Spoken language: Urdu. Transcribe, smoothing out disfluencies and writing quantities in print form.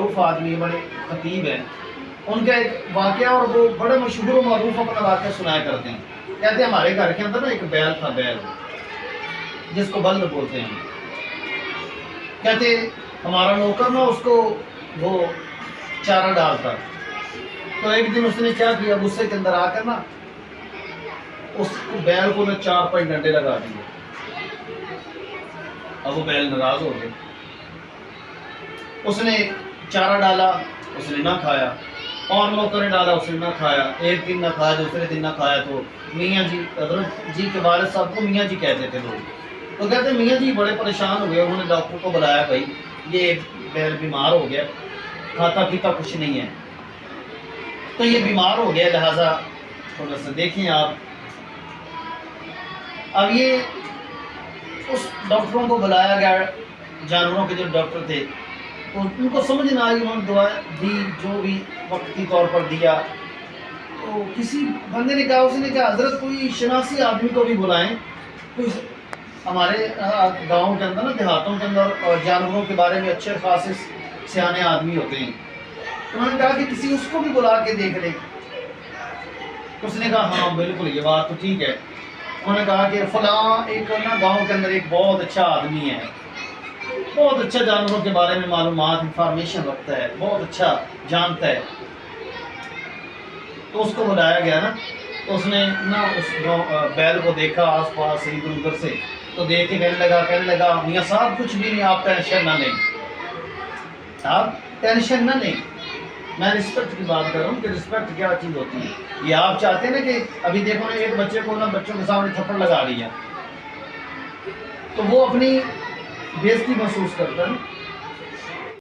معروف آدمی بڑے خطیب ہیں، ان کا ایک واقعہ اور وہ بڑے مشہور و معروف اپنا واقعہ سنایا کرتے ہیں. کہتے ہیں ہمارے گھر کے اندر نا ایک بیل تھا، بیل جس کو بلد بولتے ہیں. کہتے ہمارا نوکر نا اس کو وہ چارہ ڈالتا. تو ایک دن اس نے کیا کیا، غصے کے اندر آ کر نا اس بیل کو نا 4-5 ڈنڈے لگا دیے. اب وہ بیل ناراض ہو گئے. اس نے چارہ ڈالا، اس نے نہ کھایا، اور نوکر نے ڈالا، اس نے نہ کھایا. ایک دن نہ کھایا، دوسرے دن نہ کھایا. تو میاں جی، حضرت جی کے والد صاحب کو میاں جی کہتے تھے لوگ. تو کہتے میاں جی بڑے پریشان ہوئے. انہوں نے ڈاکٹر کو بلایا، بھائی یہ بیل بیمار ہو گیا، کھاتا پیتا کچھ نہیں ہے، تو یہ بیمار ہو گیا، لہٰذا تھوڑا سا دیکھیں آپ. اب یہ اس ڈاکٹروں کو بلایا گیا، جانوروں کے جو ڈاکٹر تھے، تو ان کو سمجھ نہ آئی. انہوں نے دعا دی، جو بھی وقتی طور پر دیا. تو کسی بندے نے کہا، اس نے کہا حضرت کوئی شناسی آدمی کو بھی بلائیں، کوئی ہمارے گاؤں کے اندر نا، دیہاتوں کے اندر جانوروں کے بارے میں اچھے خاصے سیانے آدمی ہوتے ہیں. انہوں نے کہا کہ کسی اس کو بھی بلا کے دیکھ لیں. اس نے کہا ہاں بالکل یہ بات تو ٹھیک ہے. انہوں نے کہا کہ فلاں ایک نا گاؤں کے اندر ایک بہت اچھا آدمی ہے، بہت اچھا جانوروں کے بارے میں معلومات انفارمیشن رکھتا ہے، بہت اچھا جانتا ہے. تو اس کو بلایا گیا نا. تو اس نے نا اس بیل کو دیکھا آس پاس ادھر ادھر سے. تو دیکھ کے کہنے لگا میاں صاحب کچھ بھی نہیں، آپ ٹینشن نہ لیں، آپ ٹینشن نہ لیں. میں رسپیکٹ کی بات کر رہا ہوں کہ رسپیکٹ کیا چیز ہوتی ہے. یہ آپ چاہتے ہیں نا کہ ابھی دیکھو نا ایک بچے کو نا بچوں کے سامنے تھپڑ لگا لیا تو وہ اپنی بےزتی محسوس کرتا ہے.